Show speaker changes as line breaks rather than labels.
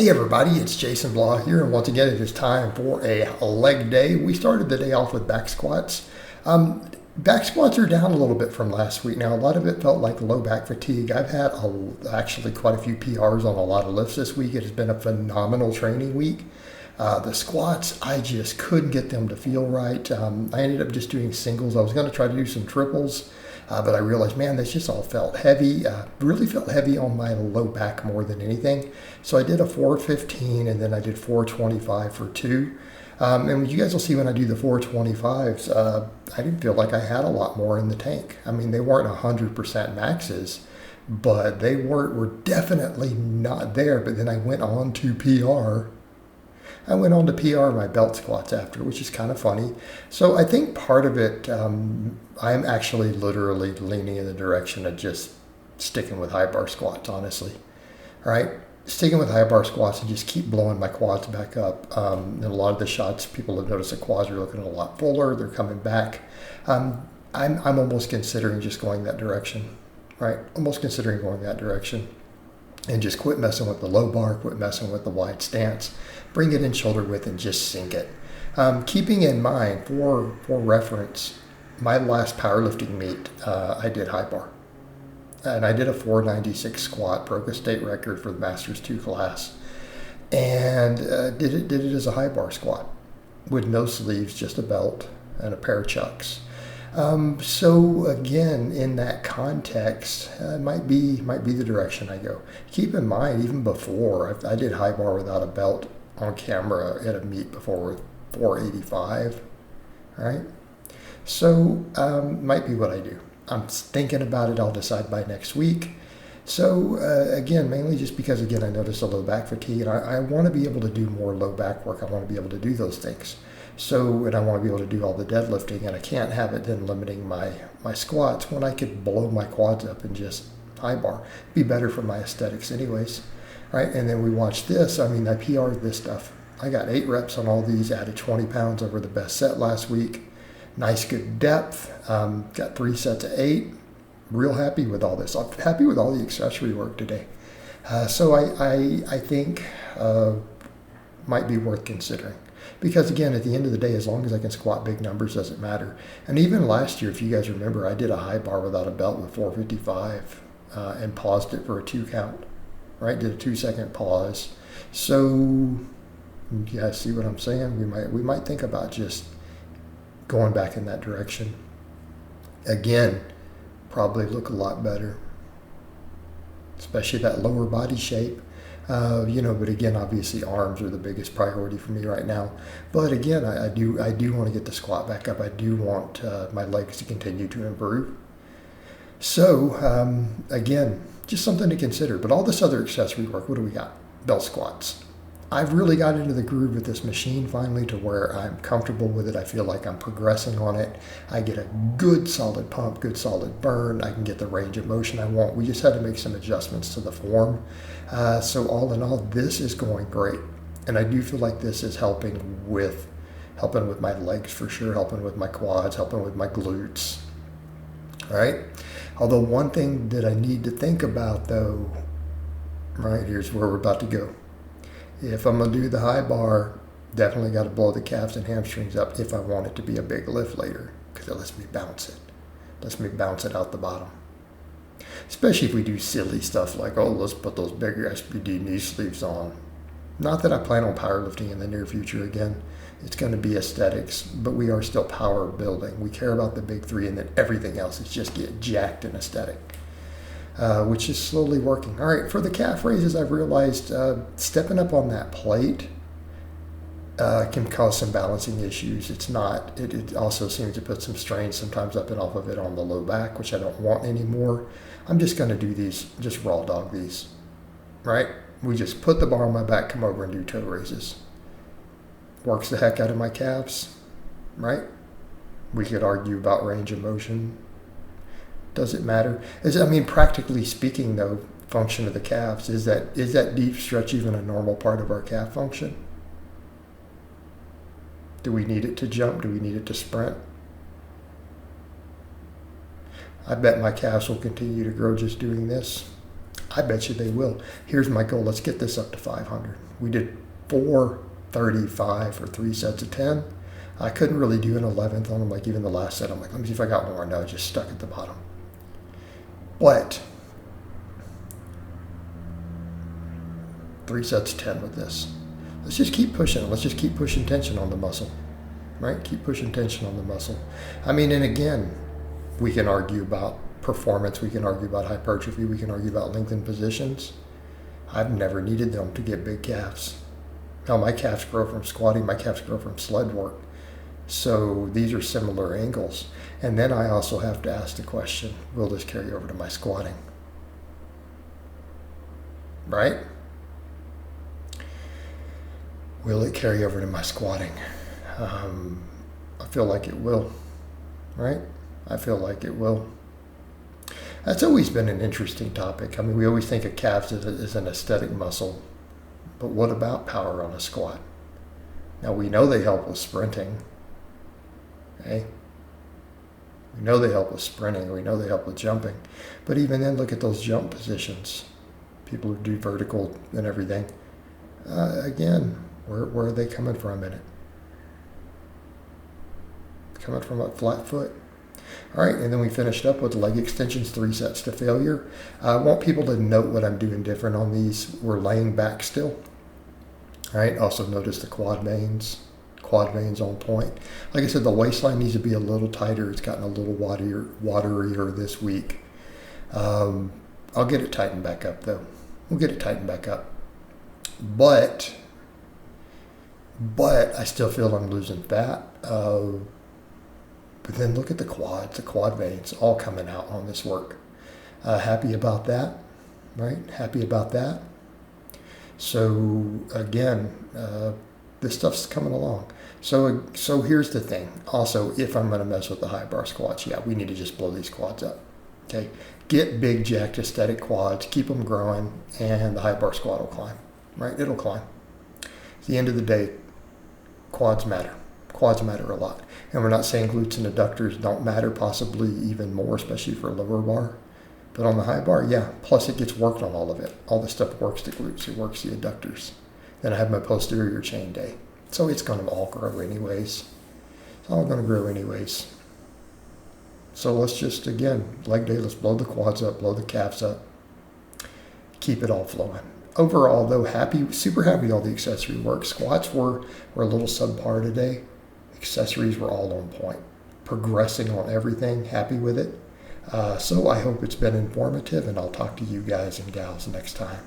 Hey everybody, it's Jason Blaha here, and once again it is time for a leg day. We started the day off with back squats. Back squats are down a little bit from last week. Now, a lot of it felt like low back fatigue. I've had actually quite a few PRs on a lot of lifts this week. It has been a phenomenal training week. The squats, I just couldn't get them to feel right. I ended up just doing singles. I was going to try to do some triples, but I realized, man, this just all felt heavy. Really felt heavy on my low back more than anything. So I did a 415, and then I did 425 for 2. And you guys will see when I do the 425s, I didn't feel like I had a lot more in the tank. I mean, they weren't 100% maxes, but they were definitely not there. But then I went on to PR. I went on to PR my belt squats after, which is kind of funny. So I think part of it, I'm actually literally leaning in the direction of just sticking with high bar squats, honestly. All right, sticking with high bar squats and just keep blowing my quads back up. In a lot of the shots, people have noticed the quads are looking a lot fuller. They're coming back. I'm almost considering just going that direction, right? Almost considering going that direction. And just quit messing with the low bar, quit messing with the wide stance. Bring it in shoulder width and just sink it. Keeping in mind, for reference, my last powerlifting meet, I did high bar. And I did a 496 squat, broke a state record for the Masters 2 class. And did it as a high bar squat with no sleeves, just a belt and a pair of chucks. So again, in that context, might be the direction I go. Keep in mind, even before, I did high bar without a belt on camera at a meet before with 485, right? So might be what I do. I'm thinking about it. I'll decide by next week. So again, mainly just because, again, I noticed a low back fatigue, and I want to be able to do more low back work. I want to be able to do those things. So, and I want to be able to do all the deadlifting, and I can't have it then limiting my squats when I could blow my quads up and just high bar. Be better for my aesthetics anyways, right? And then we watched this. I mean, I PR'd this stuff. I got 8 reps on all these, added 20 pounds over the best set last week. Nice, good depth. Got 3 sets of 8. Real happy with all this. I'm happy with all the accessory work today. So I think might be worth considering. Because again, at the end of the day, as long as I can squat big numbers, doesn't matter. And even last year, if you guys remember, I did a high bar without a belt with 455 and paused it for a 2 count, right? Did a 2-second pause. So you guys see what I'm saying? We might think about just going back in that direction. Again, probably look a lot better, especially that lower body shape. But again, obviously arms are the biggest priority for me right now. But again, I do want to get the squat back up. I do want my legs to continue to improve. So again, just something to consider. But all this other accessory work, what do we got? Belt squats. I've really got into the groove with this machine finally to where I'm comfortable with it. I feel like I'm progressing on it. I get a good solid pump, good solid burn. I can get the range of motion I want. We just had to make some adjustments to the form. So all in all, this is going great. And I do feel like this is helping with my legs for sure, helping with my quads, helping with my glutes. All right. Although one thing that I need to think about though, right, here's where we're about to go. If I'm going to do the high bar, definitely got to blow the calves and hamstrings up if I want it to be a big lift later, because it lets me bounce it. Lets me bounce it out the bottom. Especially if we do silly stuff like, oh, let's put those bigger SPD knee sleeves on. Not that I plan on powerlifting in the near future again. It's going to be aesthetics, but we are still power building. We care about the big 3, and then everything else is just get jacked and aesthetic. Which is slowly working. All right, for the calf raises, I've realized stepping up on that plate can cause some balancing issues. It also seems to put some strain sometimes up and off of it on the low back, which I don't want anymore. I'm just going to do these, just raw dog these, right? We just put the bar on my back, come over and do toe raises. Works the heck out of my calves, right? We could argue about range of motion. Does it matter? Practically speaking, though, function of the calves, is that deep stretch even a normal part of our calf function? Do we need it to jump? Do we need it to sprint? I bet my calves will continue to grow just doing this. I bet you they will. Here's my goal. Let's get this up to 500. We did 435 for 3 sets of 10. I couldn't really do an 11th on them, like even the last set. I'm like, let me see if I got more. No, just stuck at the bottom. But 3 sets of 10 with this. Let's just keep pushing. Let's just keep pushing tension on the muscle, right? Keep pushing tension on the muscle. I mean, and again, we can argue about performance. We can argue about hypertrophy. We can argue about lengthened positions. I've never needed them to get big calves. Now, my calves grow from squatting. My calves grow from sled work. So these are similar angles. And then I also have to ask the question, will this carry over to my squatting? Right? Will it carry over to my squatting? I feel like it will, right? I feel like it will. That's always been an interesting topic. I mean, we always think of calves as an aesthetic muscle, but what about power on a squat? Now, we know they help with sprinting, okay? We know they help with sprinting. We know they help with jumping. But even then, look at those jump positions. People who do vertical and everything. Again, where are they coming from in it? Coming from a flat foot. All right, and then we finished up with leg extensions, 3 sets to failure. I want people to note what I'm doing different on these. We're laying back still. All right, also notice the quad veins on point. Like I said, the waistline needs to be a little tighter. It's gotten a little waterier this week. I'll get it tightened back up though. We'll get it tightened back up. But I still feel I'm losing fat. But then look at the quads, the quad veins, all coming out on this work. Happy about that, right? Happy about that. So again, this stuff's coming along. So here's the thing. Also, if I'm going to mess with the high bar squats, yeah, we need to just blow these quads up. Okay, get big, jacked, aesthetic quads, keep them growing, and the high bar squat will climb. Right? It'll climb. At the end of the day, quads matter. Quads matter a lot. And we're not saying glutes and adductors don't matter, possibly even more, especially for lower bar. But on the high bar, yeah. Plus it gets worked on all of it. All this stuff works the glutes, it works the adductors. Then I have my posterior chain day. So it's going to all grow anyways. It's all going to grow anyways. So let's just, again, leg day, let's blow the quads up, blow the calves up. Keep it all flowing. Overall, though, super happy with all the accessory work. Squats were a little subpar today. Accessories were all on point. Progressing on everything, happy with it. So I hope it's been informative, and I'll talk to you guys and gals next time.